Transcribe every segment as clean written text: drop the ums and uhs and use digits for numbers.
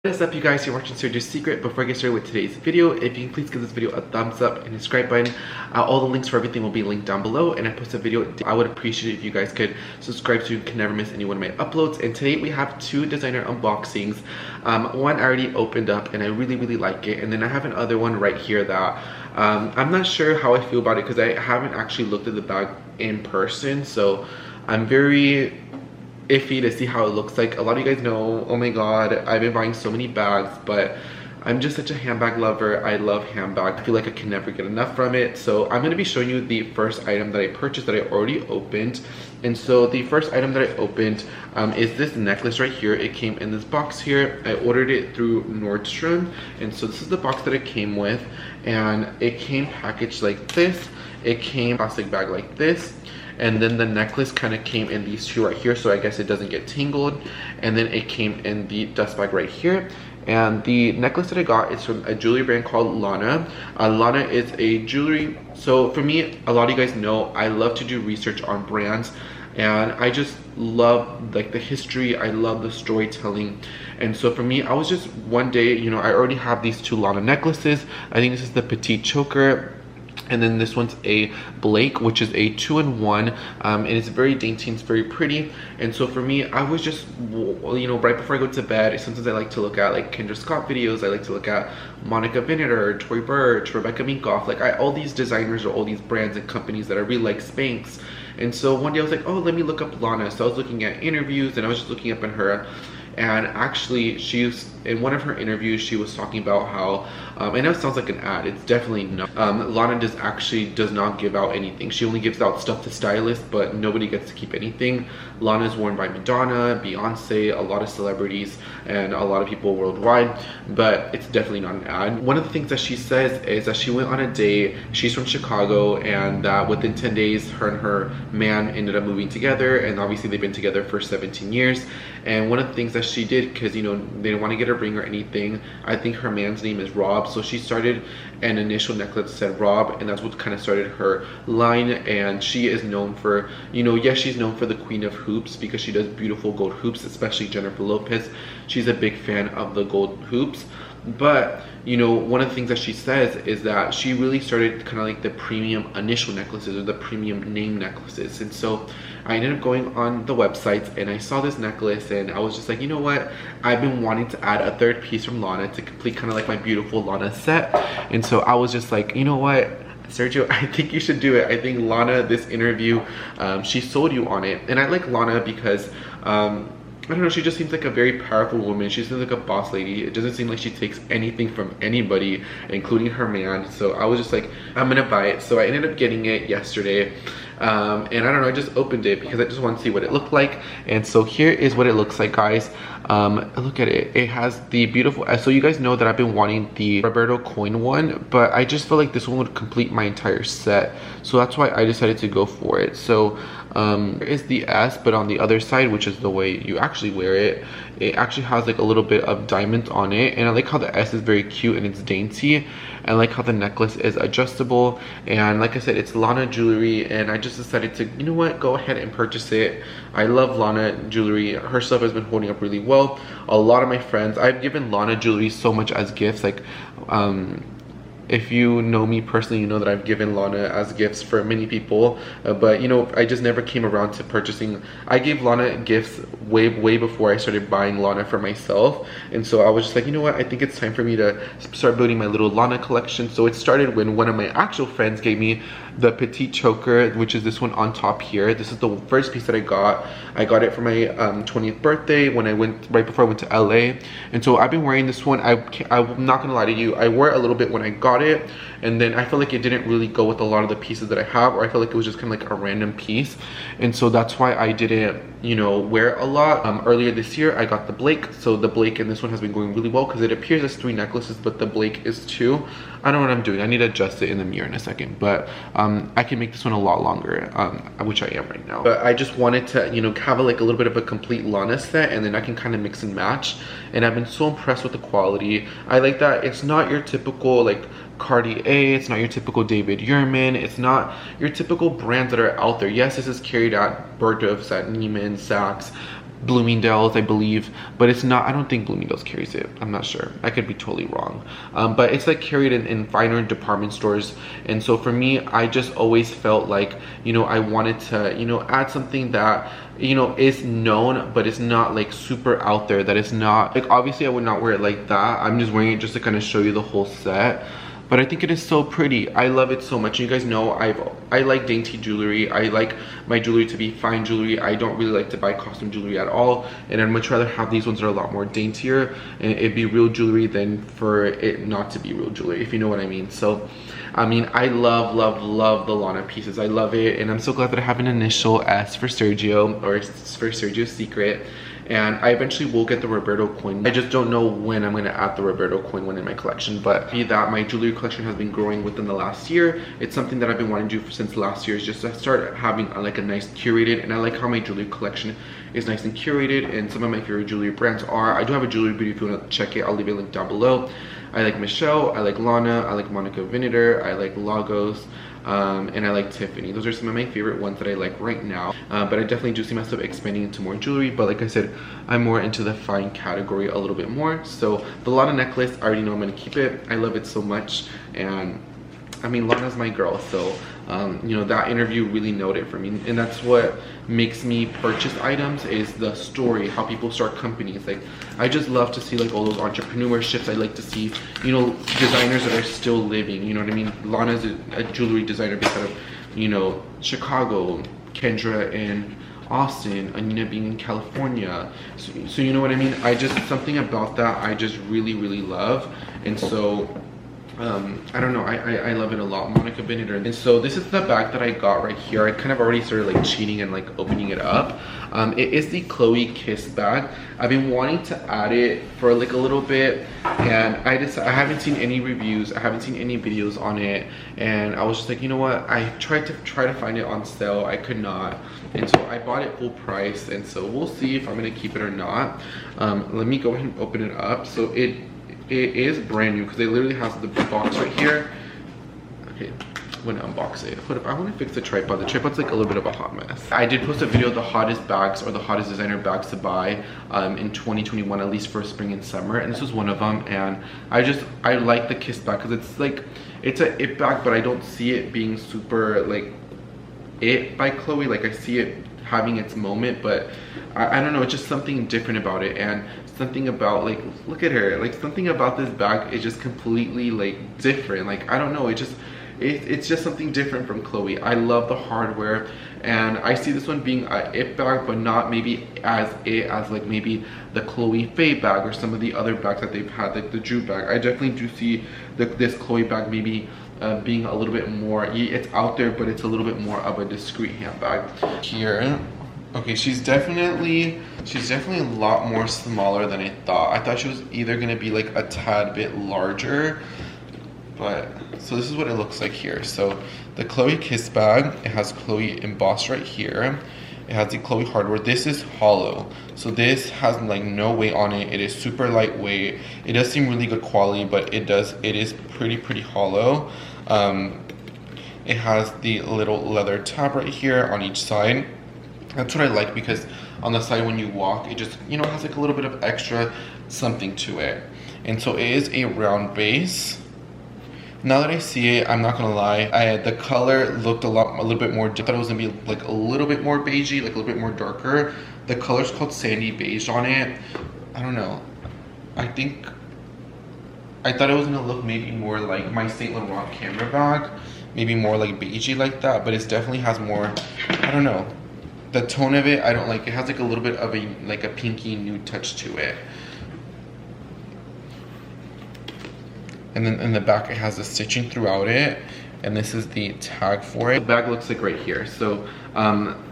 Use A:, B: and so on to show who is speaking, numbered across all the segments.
A: What is up, you guys? You're watching Sergio's Secret. Before I get started with today's video, if you can please give this video a thumbs up and a subscribe button. All the links for everything will be linked down below, and I post a video. I would appreciate it if you guys could subscribe so you can never miss any one of my uploads. And today we have two designer unboxings. One I already opened up and I really like it, and then I have another one right here that I'm not sure how I feel about it because I haven't actually looked at the bag in person, so I'm very iffy to see how it looks like. A lot of you guys know, oh my god, I've been buying so many bags, but I'm just such a handbag lover. I love handbags. I feel like I can never get enough from it. So I'm going to be showing you the first item that I purchased that I already opened. And so the first item that I opened is this necklace right here. It came in this box here. I ordered it through Nordstrom, and so this is the box that it came with, and it came packaged like this. It came plastic bag like this, and then the necklace kind of came in these two right here, so I guess it doesn't get tangled. And then it came in the dust bag right here. And the necklace that I got is from a jewelry brand called Lana. Lana is a jewelry, so for me, a lot of you guys know I love to do research on brands, and I just love like the history. I love the storytelling. And so for me, I was just one day, you know, I already have these two Lana necklaces. I think this is the petite choker, and then this one's a Blake, which is a 2-in-1, and it's very dainty and it's very pretty. And so for me, I was just, you know, right before I go to bed, sometimes I like to look at like Kendra Scott videos. I like to look at Monica Vinader, Tory Burch, Rebecca Minkoff, like all these designers or all these brands and companies that I really like, Spanx. And so one day I was like, oh, let me look up Lana. So I was looking at interviews and I was just looking up in her. And actually, she's in one of her interviews, she was talking about how, I know it sounds like an ad, it's definitely not. Lana does not give out anything. She only gives out stuff to stylists, but nobody gets to keep anything. Lana is worn by Madonna, Beyonce, a lot of celebrities, and a lot of people worldwide, but it's definitely not an ad. One of the things that she says is that she went on a date. She's from Chicago, and within 10 days, her and her man ended up moving together, and obviously they've been together for 17 years. And one of the things that she did, because you know they didn't want to get a ring or anything, I think her man's name is Rob, so she started an initial necklace that said Rob, and that's what kind of started her line. And she is known for, you know, yes, she's known for the queen of hoops because she does beautiful gold hoops, especially Jennifer Lopez. She's a big fan of the gold hoops. But you know, one of the things that she says is that she really started kind of like the premium initial necklaces or the premium name necklaces. And so I ended up going on the websites and I saw this necklace, and I was just like, you know what, I've been wanting to add a third piece from Lana to complete kind of like my beautiful Lana set. And so I was just like, you know what, Sergio, I think you should do it. I think Lana, this interview, she sold you on it. And I like Lana because I don't know, she just seems like a very powerful woman. She seems like a boss lady. It doesn't seem like she takes anything from anybody, including her man. So I was just like, I'm gonna buy it. So I ended up getting it yesterday. And I don't know, I just opened it because I just want to see what it looked like. And so here is what it looks like, guys. Look at it. It has the beautiful, so you guys know that I've been wanting the Roberto coin one, but I just feel like this one would complete my entire set. So that's why I decided to go for it. So there is the S, but on the other side, which is the way you actually wear it, it actually has like a little bit of diamond on it. And I like how the S is very cute and it's dainty. I like how the necklace is adjustable, and like I said, it's Lana jewelry, and I just decided to, you know what, go ahead and purchase it. I love Lana jewelry. Her stuff has been holding up really well. A lot of my friends, I've given Lana jewelry so much as gifts. Like if you know me personally, you know that I've given Lana as gifts for many people, but you know, I just never came around to purchasing. I gave Lana gifts way before I started buying Lana for myself. And so I was just like, you know what, I think it's time for me to start building my little Lana collection. So it started when one of my actual friends gave me the petite choker, which is this one on top here. This is the first piece that I got. I got it for my 20th birthday when I went, right before I went to LA. And so I've been wearing this one. I'm not gonna lie to you, I wore it a little bit when I got it, and then I feel like it didn't really go with a lot of the pieces that I have, or I feel like it was just kind of like a random piece. And so that's why I didn't, you know, wear it a lot. Earlier this year I got the Blake, so the Blake and this one has been going really well because it appears as 3 necklaces, but the Blake is 2. I don't know what I'm doing. I need to adjust it in the mirror in a second, but I can make this one a lot longer, which I am right now. But I just wanted to, you know, have like a little bit of a complete Lana set, and then I can kind of mix and match. And I've been so impressed with the quality. I like that it's not your typical like Cartier, it's not your typical David Yurman, it's not your typical brands that are out there. Yes, this is carried at Bergdorf's, at Neiman, Saks, Bloomingdale's, I believe, but it's not, I don't think Bloomingdale's carries it. I'm not sure. I could be totally wrong. But it's like carried in finer department stores. And so for me, I just always felt like, you know, I wanted to, you know, add something that, you know, is known, but it's not like super out there, that it's not, like, obviously I would not wear it like that. I'm just wearing it just to kind of show you the whole set. But I think it is so pretty. I love it so much. You guys know I like dainty jewelry. I like my jewelry to be fine jewelry. I don't really like to buy costume jewelry at all. And I'd much rather have these ones that are a lot more daintier and it be real jewelry than for it not to be real jewelry, if you know what I mean. So, I mean, I love, love, love the Lana pieces. I love it. And I'm so glad that I have an initial S for Sergio, or for Sergio's Secret. And I eventually will get the Roberto coin. I just don't know when I'm gonna add the Roberto coin one in my collection, but be that my jewelry collection has been growing within the last year. It's something that I've been wanting to do since last year, is just to start having like a nice curated, and I like how my jewelry collection is nice and curated, and some of my favorite jewelry brands are, I do have a jewelry video if you wanna check it, I'll leave a link down below. I like Michelle, I like Lana, I like Monica Vinader, I like Lagos, and I like Tiffany. Those are some of my favorite ones that I like right now. But I definitely do see myself expanding into more jewelry. But like I said, I'm more into the fine category a little bit more. So the Lana necklace, I already know I'm gonna keep it. I love it so much. And I mean, Lana's my girl, so you know, that interview really noted for me, and that's what makes me purchase items, is the story, how people start companies. Like, I just love to see like all those entrepreneurships. I like to see, you know, designers that are still living, you know what I mean. Lana's a jewelry designer based out of, you know, Chicago, Kendra in Austin, Anina being in California, so you know what I mean. I just, something about that I just really, really love. And so I don't know, I love it a lot. Monica Vinader. And so this is the bag that I got right here. I kind of already started like cheating and like opening it up. It is the Chloe Kiss bag. I've been wanting to add it for like a little bit, and I haven't seen any reviews, I haven't seen any videos on it, and I was just like, you know what, I tried to find it on sale, I could not, and so I bought it full price. And so we'll see if I'm gonna keep it or not. Let me go ahead and open it up. So it is brand new, because it literally has the box right here. Okay, I'm gonna unbox it. Hold up, I want to fix the tripod. The tripod's like a little bit of a hot mess. I did post a video of the hottest bags, or the hottest designer bags to buy in 2021, at least for spring and summer, and this was one of them. And I like the Kiss bag because it's like, it's a it bag, but I don't see it being super like it by Chloe. Like, I see it having its moment, but I don't know, it's just something different about it. And something about, like, look at her, like, something about this bag is just completely like different. Like, I don't know, it's just something different from Chloe. I love the hardware, and I see this one being a it bag, but not maybe as it as like maybe the Chloe Faye bag or some of the other bags that they've had, like the Drew bag. I definitely do see this Chloe bag maybe being a little bit more, it's out there, but it's a little bit more of a discreet handbag. Here, okay, she's definitely a lot more smaller than I thought. I thought she was either gonna be like a tad bit larger, but so this is what it looks like here. So the Chloe Kiss bag, it has Chloe embossed right here. It has the Chloe hardware. This is hollow, so this has like no weight on it. It is super lightweight. It does seem really good quality, but it is pretty hollow. It has the little leather tab right here on each side. That's what I like, because on the side when you walk, it just, you know, has like a little bit of extra something to it. And so it is a round base. Now that I see it, I'm not gonna lie, the color looked a little bit more, I thought it was gonna be like a little bit more beigey, like a little bit more darker. The color's called Sandy Beige on it. I don't know, I thought it was gonna look maybe more like my Saint Laurent camera bag, maybe more like beigey like that, but it definitely has more, I don't know. The tone of it, I don't like. It has like a little bit of a pinky nude touch to it. And then in the back, it has the stitching throughout it. And this is the tag for it. The bag looks like right here. So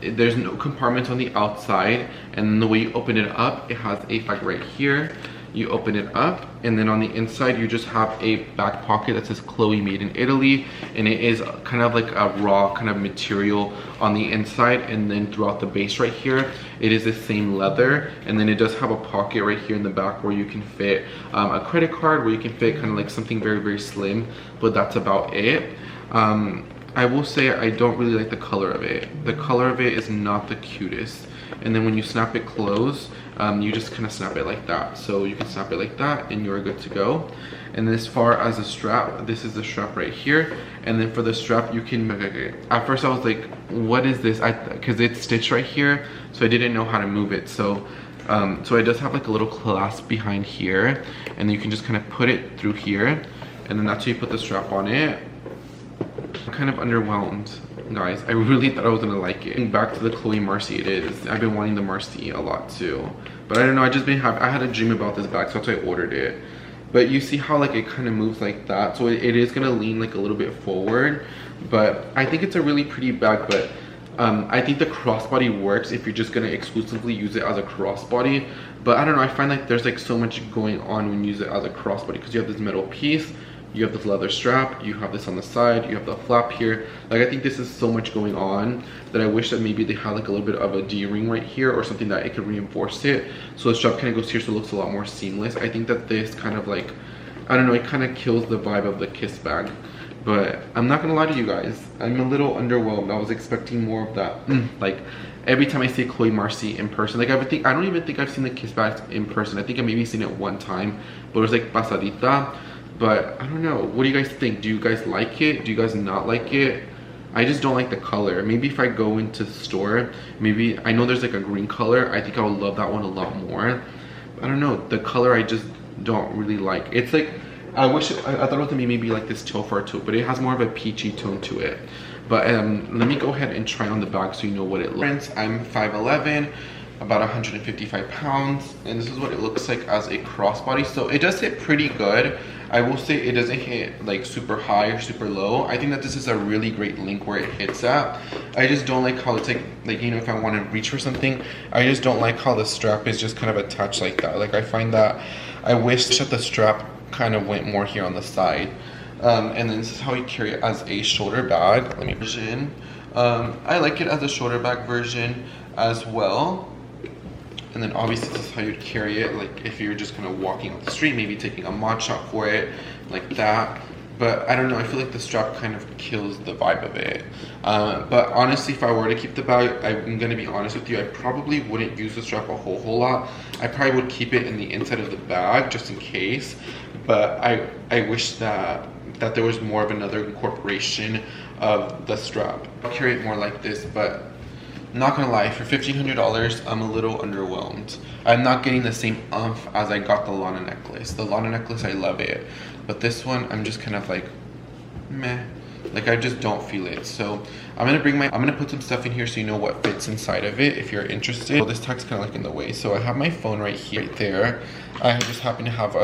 A: there's no compartment on the outside. And then the way you open it up, it has a bag right here. You open it up, and then on the inside you just have a back pocket that says Chloe made in Italy, and it is kind of like a raw kind of material on the inside, and then throughout the base right here it is the same leather, and then it does have a pocket right here in the back where you can fit a credit card, where you can fit kind of like something very slim, but that's about it. I will say I don't really like the color of it. The color of it is not the cutest. and then when you snap it closed, you just kind of snap it like that. So you can snap it like that and you're good to go. And as far as the strap, this is the strap right here. And then for the strap, you can, at first I was like, what is this? Because it's stitched right here, so I didn't know how to move it. So it does have like a little clasp behind here, and then you can just kind of put it through here, and then that's how you put the strap on it. I'm kind of underwhelmed, guys. I really thought I was gonna like it. And back to the Chloe Marcy, it is. I've been wanting the Marcy a lot too, but I don't know. I had a dream about this bag, so that's why I ordered it. But you see how like it kind of moves like that, so it is gonna lean like a little bit forward. But I think it's a really pretty bag. But I think the crossbody works if you're just gonna exclusively use it as a crossbody. But I don't know, I find like there's like so much going on when you use it as a crossbody, because you have this metal piece, you have this leather strap, you have this on the side, you have the flap here. Like, I think this is so much going on that I wish that maybe they had like a little bit of a D-ring right here or something that it could reinforce it. So the strap kind of goes here, so it looks a lot more seamless. I think that this kind of like, I don't know, it kind of kills the vibe of the Kiss bag. But I'm not gonna lie to you guys, I'm a little underwhelmed. I was expecting more of that. Like, every time I see Chloe Marcy in person, like I don't even think I've seen the Kiss bags in person. I think I've maybe seen it one time, but it was like pasadita. But I don't know, what do you guys think? Do you guys like it? Do you guys not like it? I just don't like the color. Maybe if I go into the store, maybe, I know there's like a green color, I think I would love that one a lot more. I don't know, the color I just don't really like. It's like, I thought it was gonna be maybe like this teal fur too, but it has more of a peachy tone to it. But let me go ahead and try on the bag so you know what it looks like. I'm 5'11", about 155 pounds, and this is what it looks like as a crossbody. So it does hit pretty good. I will say it doesn't hit like super high or super low. I think that this is a really great link where it hits at. I just don't like how it's like you know, if I want to reach for something, I just don't like how the strap is just kind of attached like that. Like, I find that I wish that the strap kind of went more here on the side. And then this is how you carry it as a shoulder bag. Let me version. I like it as a shoulder bag version as well. And then obviously this is how you'd carry it, like if you're just kind of walking on the street, maybe taking a mod shot for it, like that. But I don't know, I feel like the strap kind of kills the vibe of it. But honestly, if I were to keep the bag, I'm gonna be honest with you, I probably wouldn't use the strap a whole lot. I probably would keep it in the inside of the bag just in case. But I wish that there was more of another incorporation of the strap. I'll carry it more like this, but not gonna lie, for $1,500, I'm a little underwhelmed. I'm not getting the same oomph as I got the Lana necklace. The Lana necklace, I love it. But this one, I'm just kind of like, meh. Like, I just don't feel it. So I'm gonna put some stuff in here so you know what fits inside of it if you're interested. So this tag's kind of like in the way. So I have my phone right here, right there. I just happen to have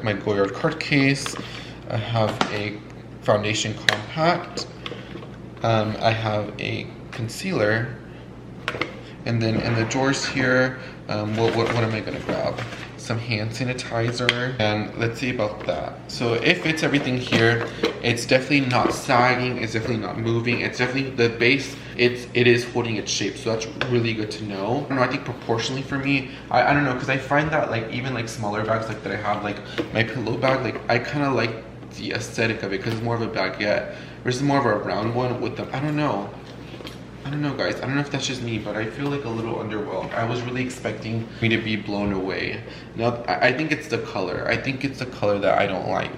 A: my Goyard card case. I have a foundation compact. I have a concealer. And then in the drawers here, what am I gonna grab? Some hand sanitizer, and let's see about that. So it fits everything here. It's definitely not sagging, it's definitely not moving, it's definitely, the base, it is holding its shape, so that's really good to know. I don't know, I think proportionally for me, I don't know, because I find that like even like smaller bags like that I have, like my pillow bag, like I kind of like the aesthetic of it because it's more of a baguette versus more of a round one with them. I don't know guys, I don't know if that's just me, but I feel like a little underwhelmed. I was really expecting me to be blown away. Now, I think it's the color. I think it's the color that I don't like.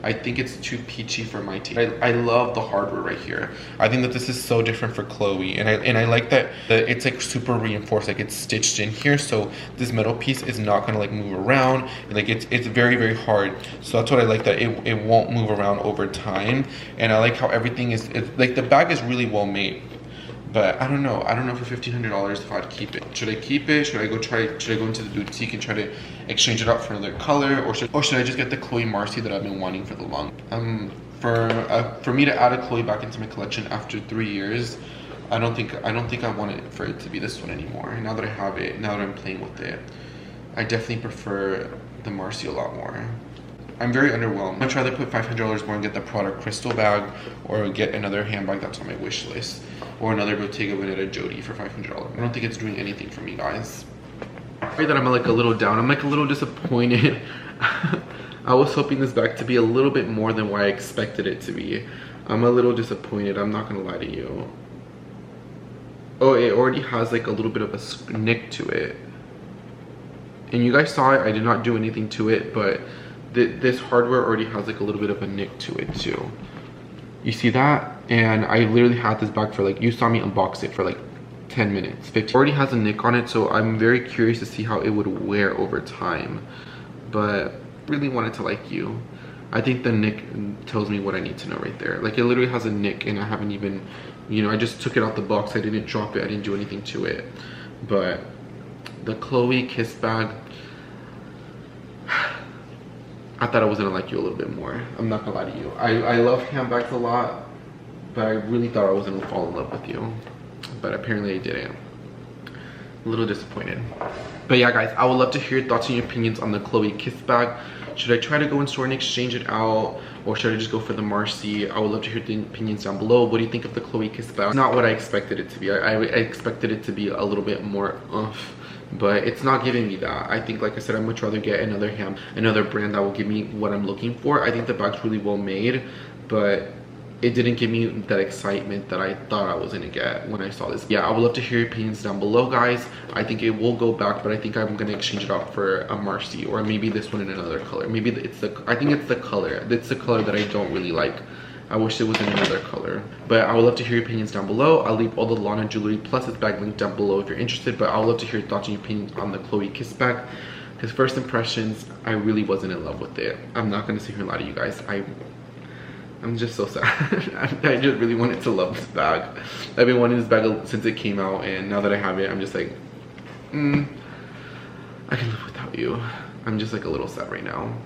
A: I think it's too peachy for my taste. I love the hardware right here. I think that this is so different for Chloe, and I like that it's like super reinforced, like it's stitched in here, so this metal piece is not gonna like move around. Like it's very, very hard. So that's what I like, that it won't move around over time. And I like how everything is, like the bag is really well made. But I don't know for $1,500 if I'd keep it. Should I keep it? Should I go into the boutique and try to exchange it out for another color? Or should I just get the Chloe Marcy that I've been wanting for the long? For me to add a Chloe back into my collection after 3 years, I don't think I want it for it to be this one anymore. Now that I have it, now that I'm playing with it, I definitely prefer the Marcy a lot more. I'm very underwhelmed. I'd much rather put $500 more and get the Prada crystal bag, or get another handbag that's on my wish list, or another Bottega Veneta Jody for $500. I don't think it's doing anything for me, guys. Sorry that I'm like a little down. I'm like a little disappointed. I was hoping this bag to be a little bit more than what I expected it to be. I'm a little disappointed, I'm not gonna lie to you. Oh, it already has like a little bit of a nick to it. And you guys saw it, I did not do anything to it, but this hardware already has like a little bit of a nick to it too. You see that? And I literally had this bag for like, you saw me unbox it for like 10 minutes, 15. It already has a nick on it, so I'm very curious to see how it would wear over time. But really wanted to like you. I think the nick tells me what I need to know right there. Like, it literally has a nick and I haven't even, you know, I just took it out the box. I didn't drop it, I didn't do anything to it. But the Chloe Kiss bag, I thought I was gonna like you a little bit more. I'm not gonna lie to you. I love handbags a lot, but I really thought I was gonna fall in love with you. But apparently I didn't. A little disappointed. But yeah, guys, I would love to hear your thoughts and your opinions on the Chloe Kiss bag. Should I try to go in store and exchange it out, or should I just go for the Marcy? I would love to hear the opinions down below. What do you think of the Chloe Kiss bag? It's not what I expected it to be. I expected it to be a little bit more but it's not giving me that. I think, like I said, I'd much rather get another brand that will give me what I'm looking for. I think the bag's really well made, but it didn't give me that excitement that I thought I was gonna get when I saw this. Yeah, I would love to hear your opinions down below, guys. I think it will go back, but I think I'm gonna exchange it out for a Marcy, or maybe this one in another color. Maybe I think it's the color. It's the color that I don't really like. I wish it was in another color. But I would love to hear your opinions down below. I'll leave all the Lana jewelry plus this bag linked down below if you're interested. But I would love to hear your thoughts and your opinions on the Chloe Kiss bag. Because first impressions, I really wasn't in love with it. I'm not gonna sit here and lie to you guys. I'm just so sad. I just really wanted to love this bag. I've been wanting this bag since it came out, and now that I have it, I'm just like, I can live without you. I'm just like a little sad right now.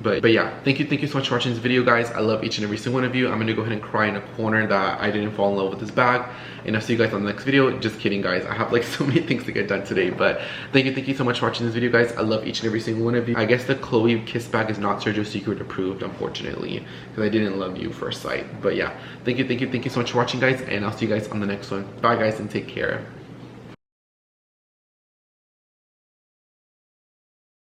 A: But yeah, thank you so much for watching this video, guys. I love each and every single one of you. I'm gonna go ahead and cry in a corner that I didn't fall in love with this bag, and I'll see you guys on the next video. Just kidding, guys. I have like so many things to get done today, but thank you so much for watching this video, guys. I love each and every single one of you. I guess the Chloe Kiss bag is not Sergio's Secret approved, unfortunately, because I didn't love you first sight. But yeah, thank you so much for watching, guys, and I'll see you guys on the next one. Bye, guys, and take care.